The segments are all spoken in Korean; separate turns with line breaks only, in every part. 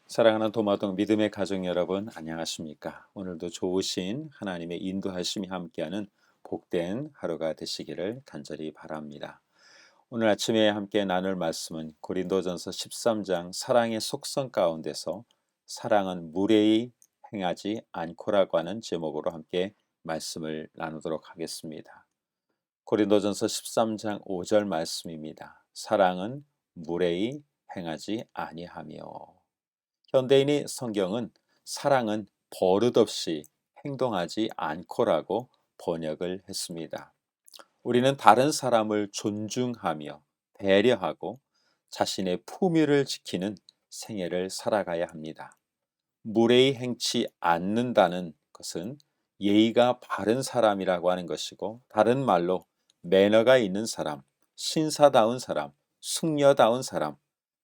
사랑하는 도마동 믿음의 가족 여러분, 안녕하십니까? 오늘도 좋으신 하나님의 인도하심이 함께하는 복된 하루가 되시기를 간절히 바랍니다. 오늘 아침에 함께 나눌 말씀은 고린도전서 13장 사랑의 속성 가운데서 사랑은 무례히 행하지 않고라고 하는 제목으로 함께 말씀을 나누도록 하겠습니다. 고린도전서 13장 5절 말씀입니다. 사랑은 무례히 행하지 아니하며. 현대인의 성경은 사랑은 버릇없이 행동하지 않고라고 번역을 했습니다. 우리는 다른 사람을 존중하며 배려하고 자신의 품위를 지키는 생애를 살아가야 합니다. 무례히 행치 않는다는 것은 예의가 바른 사람이라고 하는 것이고, 다른 말로 매너가 있는 사람, 신사다운 사람, 숙녀다운 사람,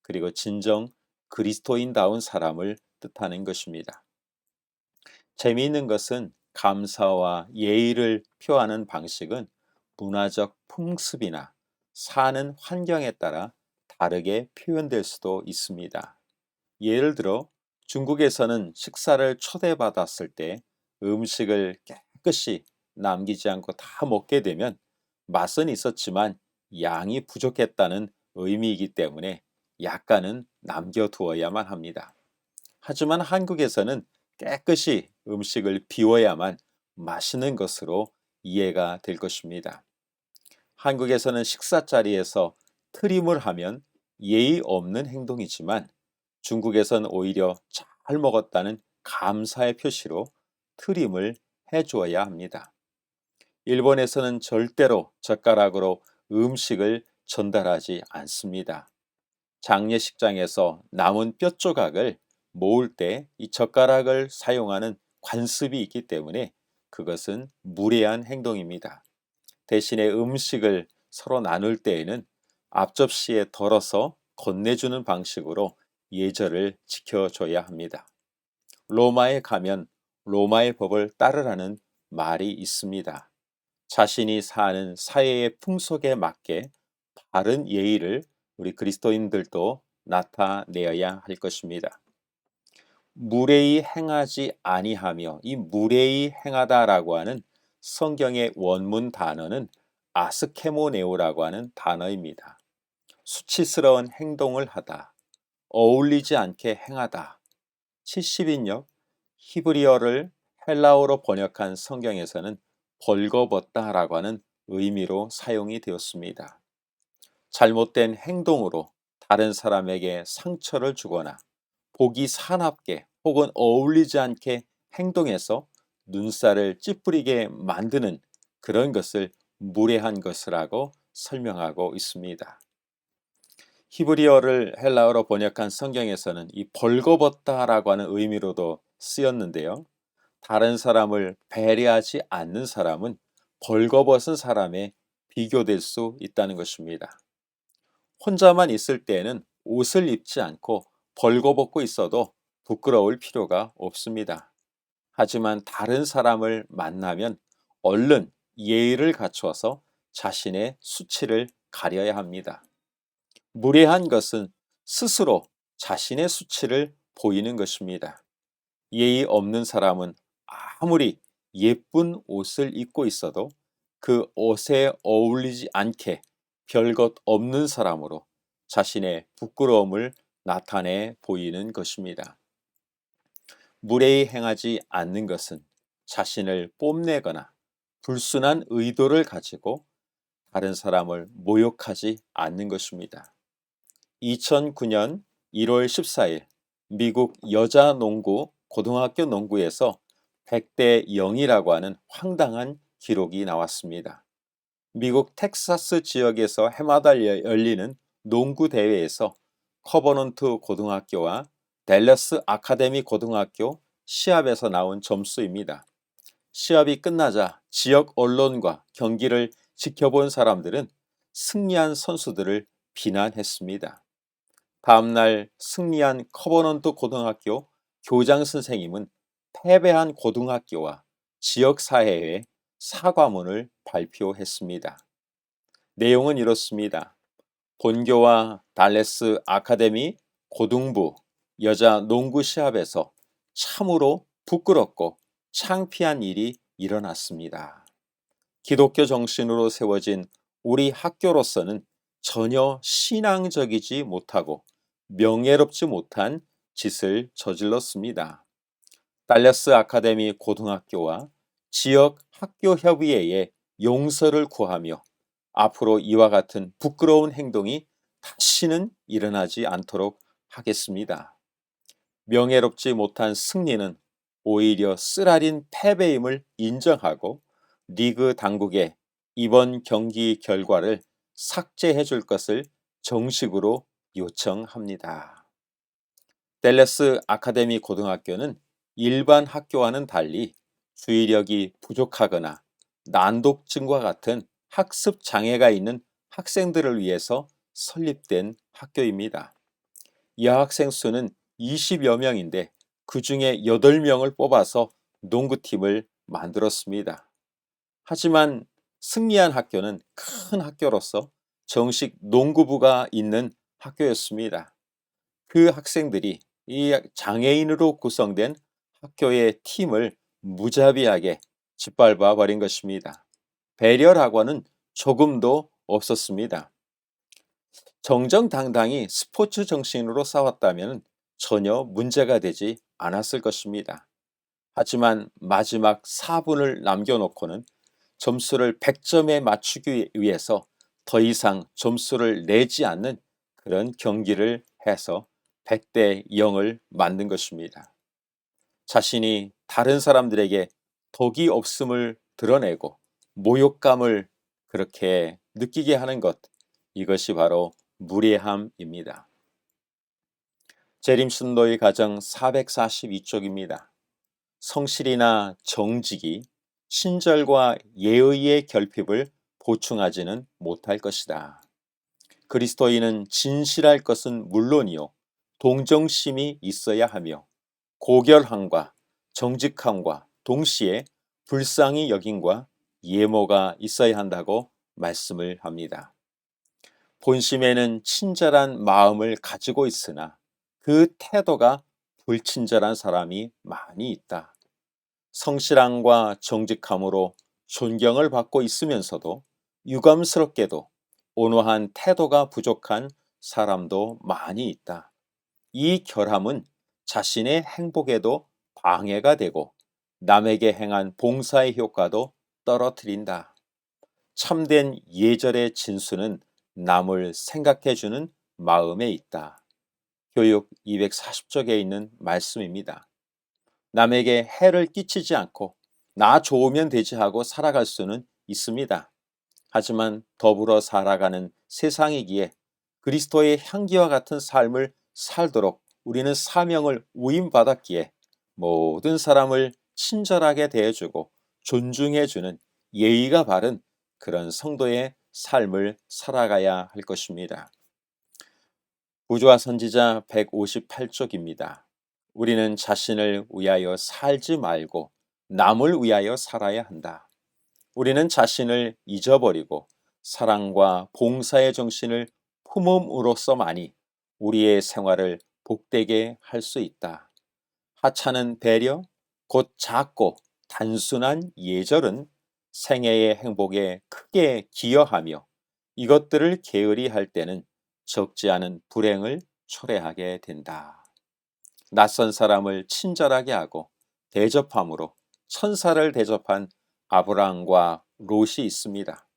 그리고 진정 그리스도인다운 사람을 뜻하는 것입니다. 재미있는 것은 감사와 예의를 표하는 방식은 문화적 풍습이나 사는 환경에 따라 다르게 표현될 수도 있습니다. 예를 들어 중국에서는 식사를 초대받았을 때 음식을 깨끗이 남기지 않고 다 먹게 되면 맛은 있었지만 양이 부족했다는 의미이기 때문에 약간은 남겨두어야만 합니다. 하지만 한국에서는 깨끗이 음식을 비워야만 맛있는 것으로 이해가 될 것입니다. 한국에서는 식사 자리에서 트림을 하면 예의 없는 행동이지만 중국에서는 오히려 잘 먹었다는 감사의 표시로 트림을 해주어야 합니다. 일본에서는 절대로 젓가락으로 음식을 전달하지 않습니다. 장례식장에서 남은 뼈 조각을 모을 때 이 젓가락을 사용하는 관습이 있기 때문에 그것은 무례한 행동입니다. 대신에 음식을 서로 나눌 때에는 앞접시에 덜어서 건네주는 방식으로 예절을 지켜줘야 합니다. 로마에 가면 로마의 법을 따르라는 말이 있습니다. 자신이 사는 사회의 풍속에 맞게 바른 예의를 우리 그리스도인들도 나타내어야 할 것입니다. 무례히 행하지 아니하며, 이 무례히 행하다라고 하는 성경의 원문 단어는 아스케모네오라고 하는 단어입니다. 수치스러운 행동을 하다, 어울리지 않게 행하다. 70인역 히브리어를 헬라어로 번역한 성경에서는 벌거벗다라고 하는 의미로 사용이 되었습니다. 잘못된 행동으로 다른 사람에게 상처를 주거나 보기 사납게 혹은 어울리지 않게 행동해서 눈살을 찌푸리게 만드는 그런 것을 무례한 것이라고 설명하고 있습니다. 히브리어를 헬라어로 번역한 성경에서는 이 벌거벗다라고 하는 의미로도 쓰였는데요. 다른 사람을 배려하지 않는 사람은 벌거벗은 사람에 비교될 수 있다는 것입니다. 혼자만 있을 때에는 옷을 입지 않고 벌거벗고 있어도 부끄러울 필요가 없습니다. 하지만 다른 사람을 만나면 얼른 예의를 갖추어서 자신의 수치를 가려야 합니다. 무례한 것은 스스로 자신의 수치를 보이는 것입니다. 예의 없는 사람은 아무리 예쁜 옷을 입고 있어도 그 옷에 어울리지 않게 별것 없는 사람으로 자신의 부끄러움을 나타내 보이는 것입니다. 무례히 행하지 않는 것은 자신을 뽐내거나 불순한 의도를 가지고 다른 사람을 모욕하지 않는 것입니다. 2009년 1월 14일 미국 여자 농구 고등학교 농구에서 100대 0이라고 하는 황당한 기록이 나왔습니다. 미국 텍사스 지역에서 해마다 열리는 농구 대회에서 커버넌트 고등학교와 댈러스 아카데미 고등학교 시합에서 나온 점수입니다. 시합이 끝나자 지역 언론과 경기를 지켜본 사람들은 승리한 선수들을 비난했습니다. 다음날 승리한 커버넌트 고등학교 교장 선생님은 패배한 고등학교와 지역사회에 사과문을 발표했습니다. 내용은 이렇습니다. 본교와 달레스 아카데미 고등부 여자 농구 시합에서 참으로 부끄럽고 창피한 일이 일어났습니다. 기독교 정신으로 세워진 우리 학교로서는 전혀 신앙적이지 못하고 명예롭지 못한 짓을 저질렀습니다. 달러스 아카데미 고등학교와 지역 학교협의회에 용서를 구하며 앞으로 이와 같은 부끄러운 행동이 다시는 일어나지 않도록 하겠습니다. 명예롭지 못한 승리는 오히려 쓰라린 패배임을 인정하고 리그 당국에 이번 경기 결과를 삭제해 줄 것을 정식으로 요청합니다. 댈러스 아카데미 고등학교는 일반 학교와는 달리 주의력이 부족하거나 난독증과 같은 학습 장애가 있는 학생들을 위해서 설립된 학교입니다. 여학생 수는 20여 명인데 그 중에 8명을 뽑아서 농구팀을 만들었습니다. 하지만 승리한 학교는 큰 학교로서 정식 농구부가 있는 학교였습니다. 그 학생들이 이 장애인으로 구성된 학교의 팀을 무자비하게 짓밟아 버린 것입니다. 배려라고는 조금도 없었습니다. 정정당당히 스포츠 정신으로 싸웠다면 전혀 문제가 되지 않았을 것입니다. 하지만 마지막 4분을 남겨놓고는 점수를 100점에 맞추기 위해서 더 이상 점수를 내지 않는 그런 경기를 해서 100대 0을 만든 것입니다. 자신이 다른 사람들에게 덕이 없음을 드러내고 모욕감을 그렇게 느끼게 하는 것, 이것이 바로 무례함입니다. 제림슨도의 가정 442쪽입니다. 성실이나 정직이 친절과 예의의 결핍을 보충하지는 못할 것이다. 그리스도인은 진실할 것은 물론이요 동정심이 있어야 하며 고결함과 정직함과 동시에 불쌍히 여김과 예모가 있어야 한다고 말씀을 합니다. 본심에는 친절한 마음을 가지고 있으나 그 태도가 불친절한 사람이 많이 있다. 성실함과 정직함으로 존경을 받고 있으면서도 유감스럽게도 온화한 태도가 부족한 사람도 많이 있다. 이 결함은 자신의 행복에도 방해가 되고 남에게 행한 봉사의 효과도 떨어뜨린다. 참된 예절의 진수는 남을 생각해주는 마음에 있다. 교육 240쪽에 있는 말씀입니다. 남에게 해를 끼치지 않고 나 좋으면 되지 하고 살아갈 수는 있습니다. 하지만 더불어 살아가는 세상이기에 그리스도의 향기와 같은 삶을 살도록 우리는 사명을 위임받았기에 모든 사람을 친절하게 대해주고 존중해주는 예의가 바른 그런 성도의 삶을 살아가야 할 것입니다. 부조화 선지자 158쪽입니다. 우리는 자신을 위하여 살지 말고 남을 위하여 살아야 한다. 우리는 자신을 잊어버리고 사랑과 봉사의 정신을 품음으로써만이 우리의 생활을 복되게 할 수 있다. 하찮은 배려, 곧 작고 단순한 예절은 생애의 행복에 크게 기여하며 이것들을 게으리 할 때는 적지 않은 불행을 초래하게 된다. 낯선 사람을 친절하게 하고 대접함으로 천사를 대접한 아브라함과 롯이 있습니다.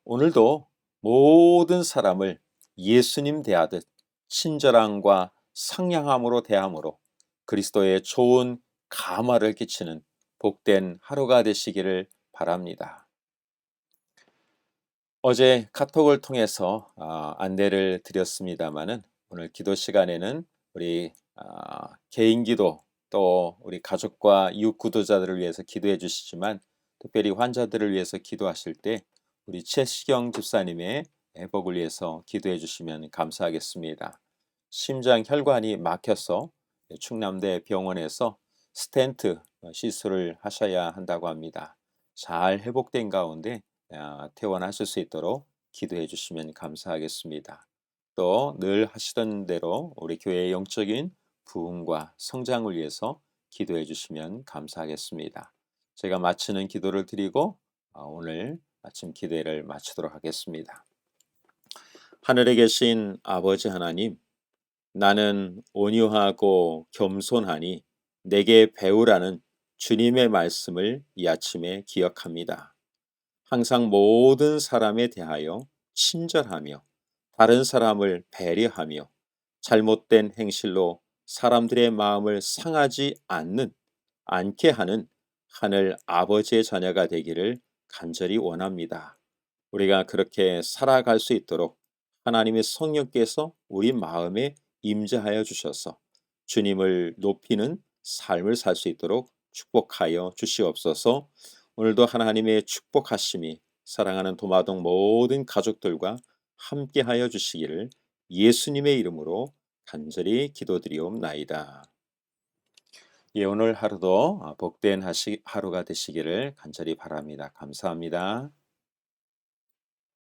오늘도 모든 사람을 예수님 대하듯 친절함과 상냥함으로 대함으로 그리스도의 좋은 감화를 끼치는 복된 하루가 되시기를 바랍니다. 어제 카톡을 통해서 안내를 드렸습니다마는 오늘 기도 시간에는 우리 개인 기도 또 우리 가족과 이웃 구도자들을 위해서 기도해 주시지만 특별히 환자들을 위해서 기도하실 때 우리 최시경 집사님의 회복을 위해서 기도해 주시면 감사하겠습니다. 심장 혈관이 막혀서 충남대 병원에서 스텐트 시술을 하셔야 한다고 합니다. 잘 회복된 가운데 퇴원하실 수 있도록 기도해 주시면 감사하겠습니다. 또 늘 하시던 대로 우리 교회의 영적인 부흥과 성장을 위해서 기도해 주시면 감사하겠습니다. 제가 마치는 기도를 드리고 오늘 아침 기도를 마치도록 하겠습니다. 하늘에 계신 아버지 하나님, 나는 온유하고 겸손하니 내게 배우라는 주님의 말씀을 이 아침에 기억합니다. 항상 모든 사람에 대하여 친절하며 다른 사람을 배려하며 잘못된 행실로 사람들의 마음을 상하지 않게 하는 하늘 아버지의 자녀가 되기를 간절히 원합니다. 우리가 그렇게 살아갈 수 있도록 하나님의 성령께서 우리 마음에 임재하여 주셔서 주님을 높이는 삶을 살 수 있도록 축복하여 주시옵소서. 오늘도 하나님의 축복하심이 사랑하는 도마동 모든 가족들과 함께하여 주시기를 예수님의 이름으로 간절히 기도드리옵나이다. 예, 오늘 하루도 복된 하루가 되시기를 간절히 바랍니다. 감사합니다.